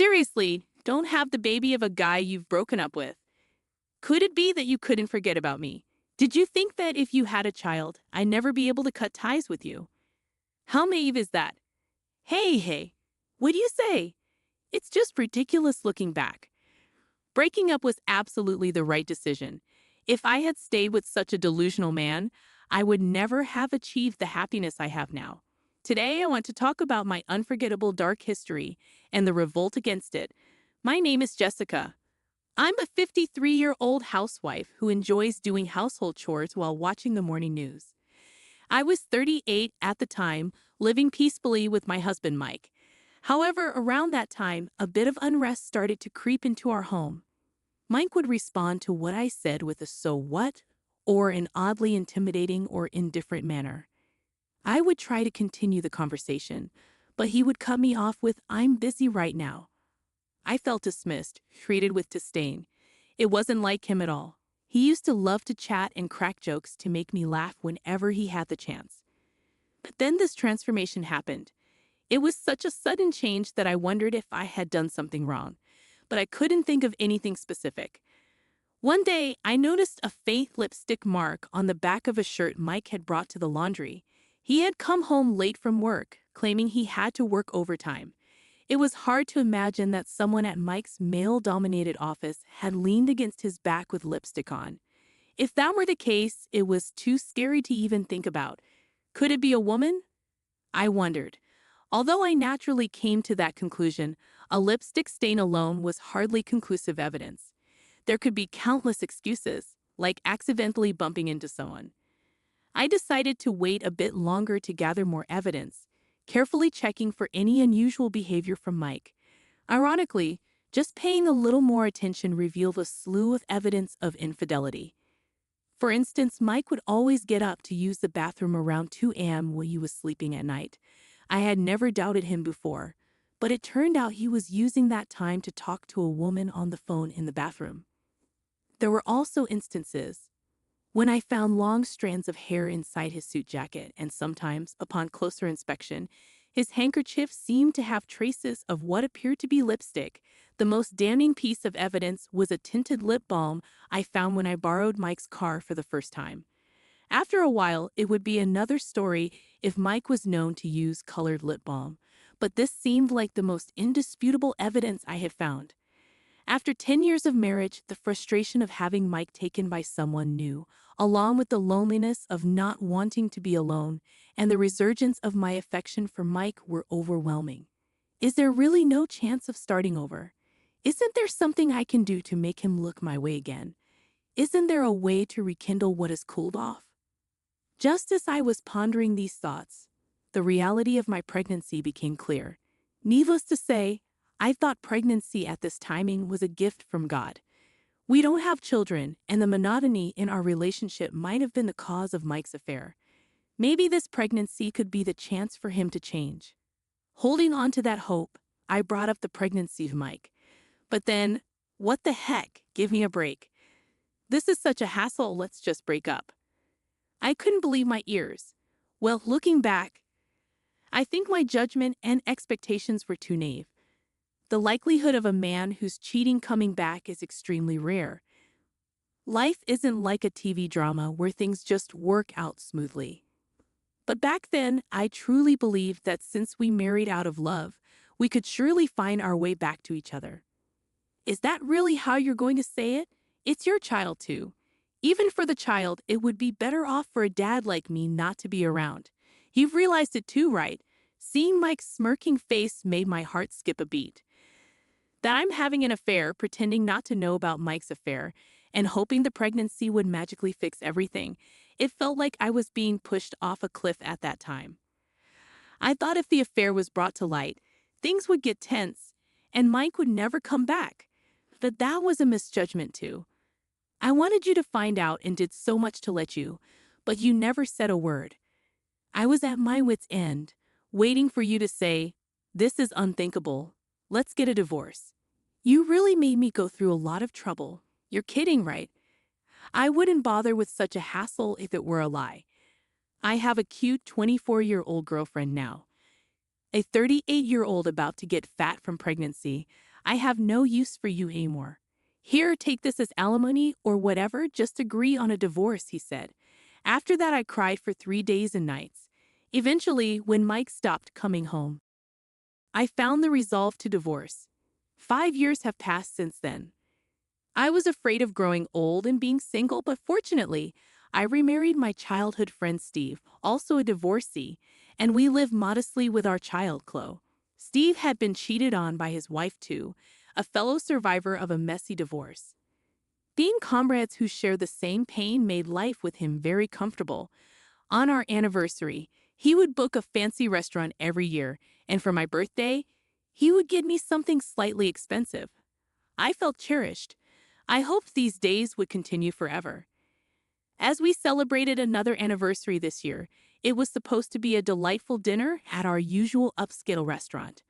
Seriously, don't have the baby of a guy you've broken up with. Could it be that you couldn't forget about me? Did you think that if you had a child, I'd never be able to cut ties with you? How naive is that? Hey, what do you say? It's just ridiculous looking back. Breaking up was absolutely the right decision. If I had stayed with such a delusional man, I would never have achieved the happiness I have now. Today, I want to talk about my unforgettable dark history and the revolt against it. My name is Jessica. I'm a 53-year-old housewife who enjoys doing household chores while watching the morning news. I was 38 at the time, living peacefully with my husband Mike. However, around that time, a bit of unrest started to creep into our home. Mike would respond to what I said with a "so what?" or an oddly intimidating or indifferent manner. I would try to continue the conversation, but he would cut me off with "I'm busy right now." I felt dismissed, treated with disdain. It wasn't like him at all. He used to love to chat and crack jokes to make me laugh whenever he had the chance. But then this transformation happened. It was such a sudden change that I wondered if I had done something wrong, but I couldn't think of anything specific. One day, I noticed a faint lipstick mark on the back of a shirt Mike had brought to the laundry. He had come home late from work, claiming he had to work overtime. It was hard to imagine that someone at Mike's male-dominated office had leaned against his back with lipstick on. If that were the case, it was too scary to even think about. Could it be a woman? I wondered. Although I naturally came to that conclusion, a lipstick stain alone was hardly conclusive evidence. There could be countless excuses, like accidentally bumping into someone. I decided to wait a bit longer to gather more evidence, carefully checking for any unusual behavior from Mike. Ironically, just paying a little more attention revealed a slew of evidence of infidelity. For instance, Mike would always get up to use the bathroom around 2 a.m. when he was sleeping at night. I had never doubted him before, but it turned out he was using that time to talk to a woman on the phone in the bathroom. There were also instances when I found long strands of hair inside his suit jacket, and sometimes, upon closer inspection, his handkerchief seemed to have traces of what appeared to be lipstick. The most damning piece of evidence was a tinted lip balm I found when I borrowed Mike's car for the first time. After a while, it would be another story if Mike was known to use colored lip balm, but this seemed like the most indisputable evidence I had found. After 10 years of marriage, the frustration of having Mike taken by someone new, along with the loneliness of not wanting to be alone, and the resurgence of my affection for Mike were overwhelming. Is there really no chance of starting over? Isn't there something I can do to make him look my way again? Isn't there a way to rekindle what has cooled off? Just as I was pondering these thoughts, the reality of my pregnancy became clear. Needless to say, I thought pregnancy at this timing was a gift from God. We don't have children, and the monotony in our relationship might have been the cause of Mike's affair. Maybe this pregnancy could be the chance for him to change. Holding on to that hope, I brought up the pregnancy of Mike. But then, what the heck? Give me a break. This is such a hassle, let's just break up. I couldn't believe my ears. Well, looking back, I think my judgment and expectations were too naive. The likelihood of a man who's cheating coming back is extremely rare. Life isn't like a TV drama where things just work out smoothly. But back then, I truly believed that since we married out of love, we could surely find our way back to each other. Is that really how you're going to say it? It's your child too. Even for the child, it would be better off for a dad like me not to be around. You've realized it too, right? Seeing Mike's smirking face made my heart skip a beat. That I'm having an affair, pretending not to know about Mike's affair, and hoping the pregnancy would magically fix everything. It felt like I was being pushed off a cliff at that time. I thought if the affair was brought to light, things would get tense, and Mike would never come back. But that was a misjudgment too. I wanted you to find out and did so much to let you, but you never said a word. I was at my wit's end, waiting for you to say, "This is unthinkable. Let's get a divorce." You really made me go through a lot of trouble. You're kidding, right? I wouldn't bother with such a hassle if it were a lie. I have a cute 24-year-old girlfriend now. A 38-year-old about to get fat from pregnancy. I have no use for you anymore. Here, take this as alimony or whatever, just agree on a divorce, he said. After that, I cried for 3 days and nights. Eventually, when Mike stopped coming home, I found the resolve to divorce. 5 years have passed since then. I was afraid of growing old and being single, but fortunately, I remarried my childhood friend Steve, also a divorcee, and we live modestly with our child, Chloe. Steve had been cheated on by his wife too, a fellow survivor of a messy divorce. Being comrades who share the same pain made life with him very comfortable. On our anniversary, he would book a fancy restaurant every year, and for my birthday, he would get me something slightly expensive. I felt cherished. I hoped these days would continue forever. As we celebrated another anniversary this year, it was supposed to be a delightful dinner at our usual upscale restaurant.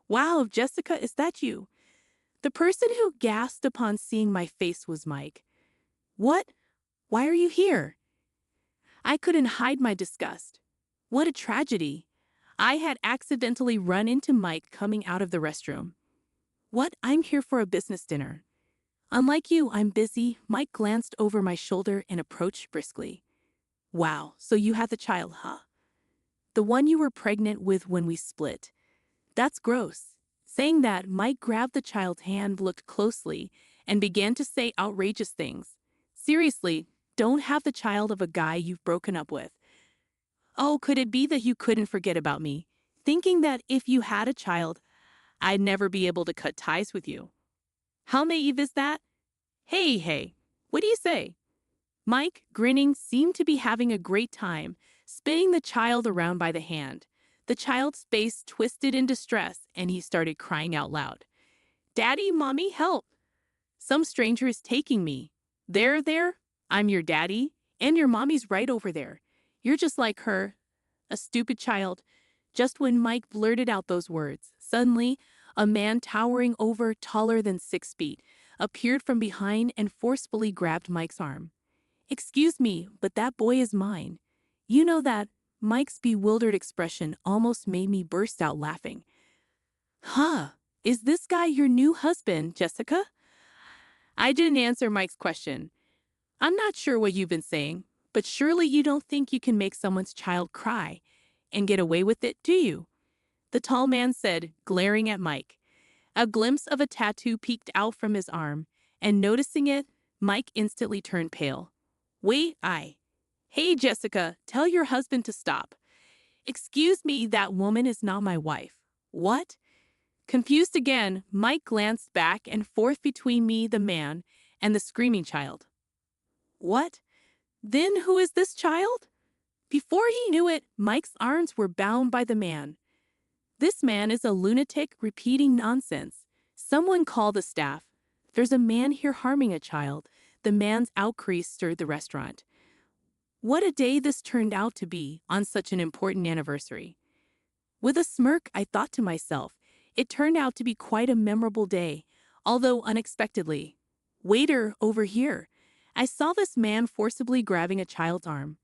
Wow, Jessica, is that you? The person who gasped upon seeing my face was Mike. What? Why are you here? I couldn't hide my disgust. What a tragedy. I had accidentally run into Mike coming out of the restroom. What? I'm here for a business dinner. Unlike you, I'm busy. Mike glanced over my shoulder and approached briskly. Wow, so you had the child, huh? The one you were pregnant with when we split. That's gross. Saying that, Mike grabbed the child's hand, looked closely, and began to say outrageous things. Seriously, don't have the child of a guy you've broken up with. Oh, could it be that you couldn't forget about me, thinking that if you had a child, I'd never be able to cut ties with you? How naive is that? Hey, what do you say? Mike, grinning, seemed to be having a great time, spinning the child around by the hand. The child's face twisted in distress, and he started crying out loud. Daddy, Mommy, help! Some stranger is taking me. There, I'm your daddy, and your mommy's right over there. You're just like her. A stupid child. Just when Mike blurted out those words, suddenly, a man towering over, taller than 6 feet, appeared from behind and forcefully grabbed Mike's arm. Excuse me, but that boy is mine. You know that. Mike's bewildered expression almost made me burst out laughing. Huh, is this guy your new husband, Jessica? I didn't answer Mike's question. I'm not sure what you've been saying, but surely you don't think you can make someone's child cry and get away with it, do you? The tall man said, glaring at Mike. A glimpse of a tattoo peeked out from his arm, and noticing it, Mike instantly turned pale. Wait, Hey, Jessica, tell your husband to stop. Excuse me, that woman is not my wife. What? Confused again, Mike glanced back and forth between me, the man, and the screaming child. What? Then who is this child? Before he knew it, Mike's arms were bound by the man. This man is a lunatic repeating nonsense. Someone call the staff. There's a man here harming a child. The man's outcries stirred the restaurant. What a day this turned out to be on such an important anniversary. With a smirk, I thought to myself, it turned out to be quite a memorable day, although unexpectedly. Waiter, over here. I saw this man forcibly grabbing a child's arm.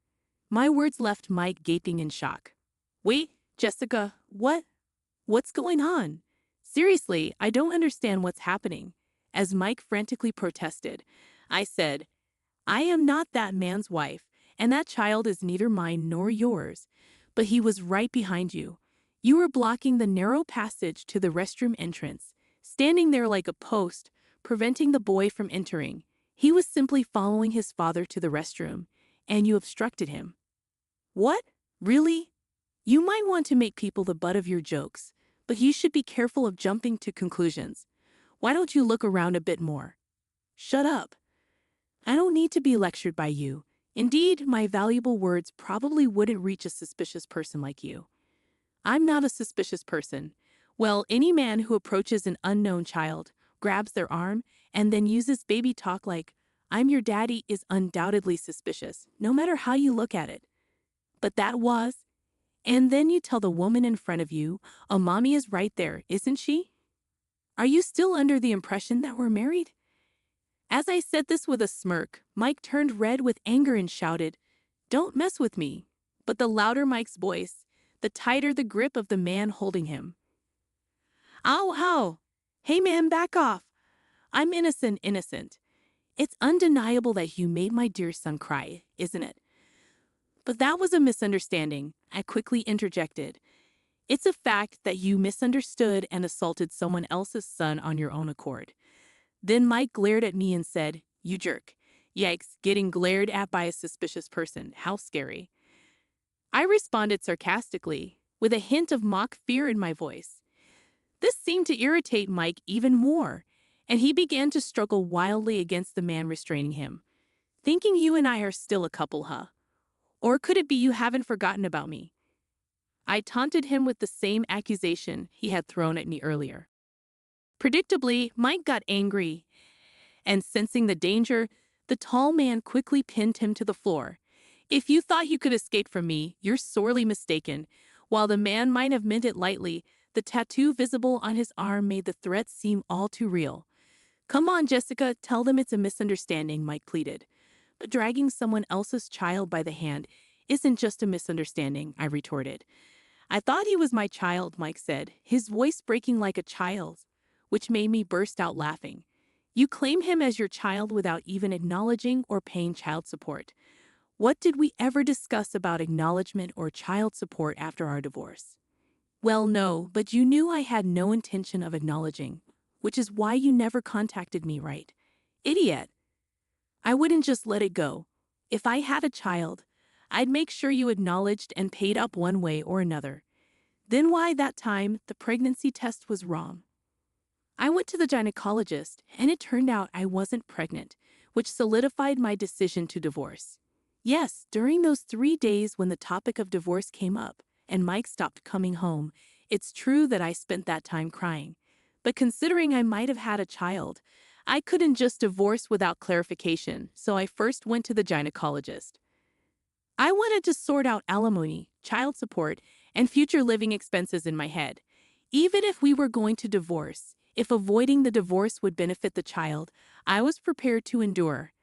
My words left Mike gaping in shock. Wait, Jessica, what? What's going on? Seriously, I don't understand what's happening. As Mike frantically protested, I said, I am not that man's wife, and that child is neither mine nor yours. But he was right behind you. You were blocking the narrow passage to the restroom entrance, standing there like a post, preventing the boy from entering. He was simply following his father to the restroom, and you obstructed him. What? Really? You might want to make people the butt of your jokes, but you should be careful of jumping to conclusions. Why don't you look around a bit more? Shut up. I don't need to be lectured by you. Indeed, my valuable words probably wouldn't reach a suspicious person like you. I'm not a suspicious person. Well, any man who approaches an unknown child, grabs their arm, and then uses baby talk like, I'm your daddy is undoubtedly suspicious, no matter how you look at it. But that was. And then you tell the woman in front of you, a mommy is right there, isn't she? Are you still under the impression that we're married? As I said this with a smirk, Mike turned red with anger and shouted, Don't mess with me. But the louder Mike's voice, the tighter the grip of the man holding him. Ow, ow! Hey man, back off. I'm innocent. It's undeniable that you made my dear son cry, isn't it? But that was a misunderstanding, I quickly interjected. It's a fact that you misunderstood and assaulted someone else's son on your own accord. Then Mike glared at me and said, "You jerk." Yikes, getting glared at by a suspicious person. How scary. I responded sarcastically, with a hint of mock fear in my voice. This seemed to irritate Mike even more, and he began to struggle wildly against the man restraining him. "Thinking you and I are still a couple, huh? Or could it be you haven't forgotten about me?" I taunted him with the same accusation he had thrown at me earlier. Predictably, Mike got angry, and sensing the danger, the tall man quickly pinned him to the floor. "If you thought you could escape from me, you're sorely mistaken." While the man might have meant it lightly, the tattoo visible on his arm made the threat seem all too real. "Come on, Jessica, tell them it's a misunderstanding," Mike pleaded. "But dragging someone else's child by the hand isn't just a misunderstanding," I retorted. "I thought he was my child," Mike said, his voice breaking like a child's, which made me burst out laughing. "You claim him as your child without even acknowledging or paying child support. What did we ever discuss about acknowledgement or child support after our divorce?" "Well, no, but you knew I had no intention of acknowledging, which is why you never contacted me, right? Idiot. I wouldn't just let it go. If I had a child, I'd make sure you acknowledged and paid up one way or another. Then why that time the pregnancy test was wrong?" I went to the gynecologist, and it turned out I wasn't pregnant, which solidified my decision to divorce. Yes, during those 3 days when the topic of divorce came up and Mike stopped coming home, it's true that I spent that time crying. But considering I might have had a child, I couldn't just divorce without clarification, so I first went to the gynecologist. I wanted to sort out alimony, child support, and future living expenses in my head. Even if we were going to divorce, if avoiding the divorce would benefit the child, I was prepared to endure.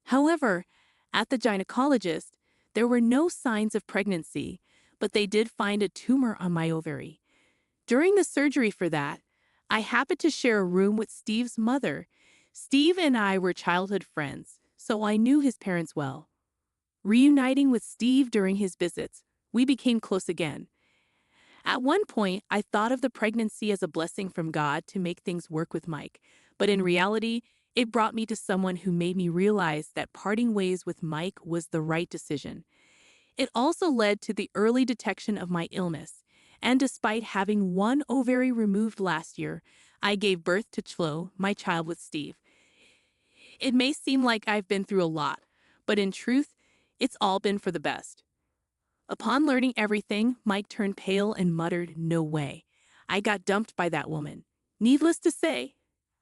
However, at the gynecologist, there were no signs of pregnancy, but they did find a tumor on my ovary. During the surgery for that, I happened to share a room with Steve's mother. Steve and I were childhood friends, so I knew his parents well. Reuniting with Steve during his visits, we became close again. At one point, I thought of the pregnancy as a blessing from God to make things work with Mike, but in reality, it brought me to someone who made me realize that parting ways with Mike was the right decision. It also led to the early detection of my illness, and despite having one ovary removed last year, I gave birth to Chloe, my child with Steve. It may seem like I've been through a lot, but in truth, it's all been for the best. Upon learning everything, Mike turned pale and muttered, "No way. I got dumped by that woman." Needless to say,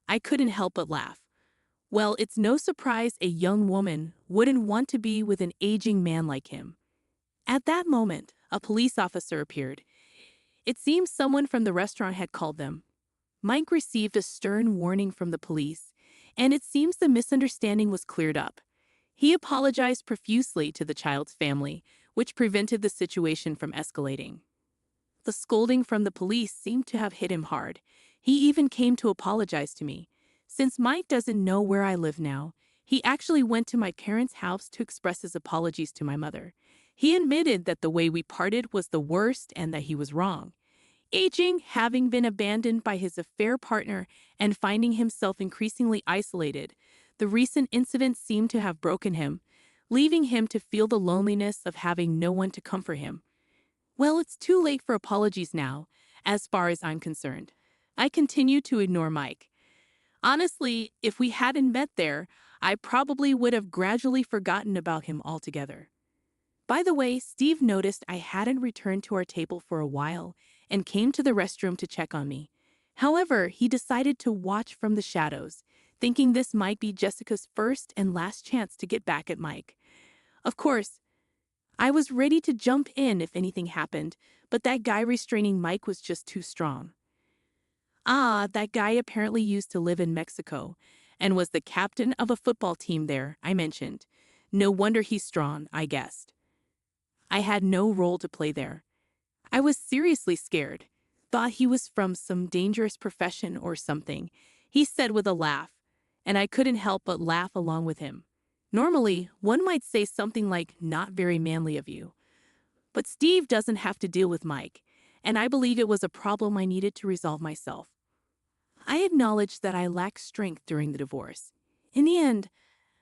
I couldn't help but laugh. Well, it's no surprise a young woman wouldn't want to be with an aging man like him. At that moment, a police officer appeared. It seems someone from the restaurant had called them. Mike received a stern warning from the police, and it seems the misunderstanding was cleared up. He apologized profusely to the child's family, which prevented the situation from escalating. The scolding from the police seemed to have hit him hard. He even came to apologize to me. Since Mike doesn't know where I live now, he actually went to my parents' house to express his apologies to my mother. He admitted that the way we parted was the worst and that he was wrong. Aging, having been abandoned by his affair partner, and finding himself increasingly isolated, the recent incident seemed to have broken him, leaving him to feel the loneliness of having no one to comfort him. Well, it's too late for apologies now, as far as I'm concerned. I continue to ignore Mike. Honestly, if we hadn't met there, I probably would have gradually forgotten about him altogether. By the way, Steve noticed I hadn't returned to our table for a while and came to the restroom to check on me. However, he decided to watch from the shadows, thinking this might be Jessica's first and last chance to get back at Mike. Of course, I was ready to jump in if anything happened, but that guy restraining Mike was just too strong. That guy apparently used to live in Mexico and was the captain of a football team there, I mentioned. No wonder he's strong, I guessed. I had no role to play there. I was seriously scared. Thought he was from some dangerous profession or something, he said with a laugh, and I couldn't help but laugh along with him. Normally, one might say something like, not very manly of you. But Steve doesn't have to deal with Mike, and I believe it was a problem I needed to resolve myself. I acknowledged that I lacked strength during the divorce. In the end,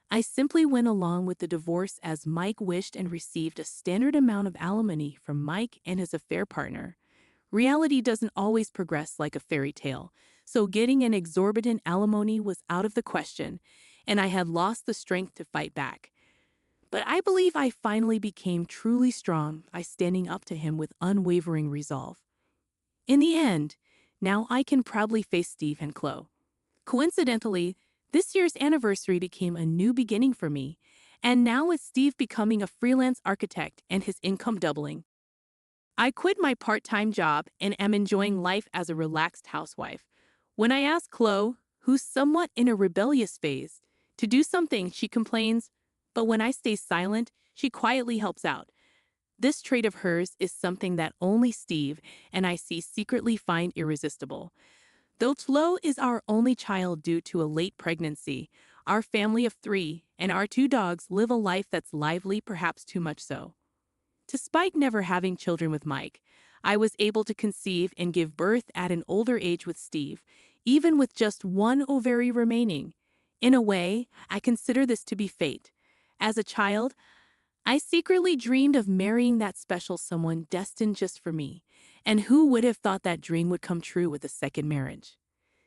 I simply went along with the divorce as Mike wished and received a standard amount of alimony from Mike and his affair partner. Reality doesn't always progress like a fairy tale, so getting an exorbitant alimony was out of the question, and I had lost the strength to fight back. But I believe I finally became truly strong by standing up to him with unwavering resolve. In the end, now I can proudly face Steve and Chloe. Coincidentally, this year's anniversary became a new beginning for me, and now with Steve becoming a freelance architect and his income doubling, I quit my part-time job and am enjoying life as a relaxed housewife. When I ask Chloe, who's somewhat in a rebellious phase, to do something, she complains, but when I stay silent, she quietly helps out. This trait of hers is something that only Steve and I see secretly find irresistible. Though Chloe is our only child due to a late pregnancy, our family of 3 and our 2 dogs live a life that's lively, perhaps too much so. Despite never having children with Mike, I was able to conceive and give birth at an older age with Steve, even with just 1 ovary remaining. In a way, I consider this to be fate. As a child, I secretly dreamed of marrying that special someone destined just for me, and who would have thought that dream would come true with a second marriage?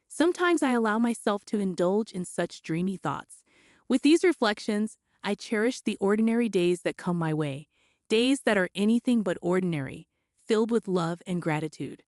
Sometimes I allow myself to indulge in such dreamy thoughts. With these reflections, I cherish the ordinary days that come my way, days that are anything but ordinary, filled with love and gratitude.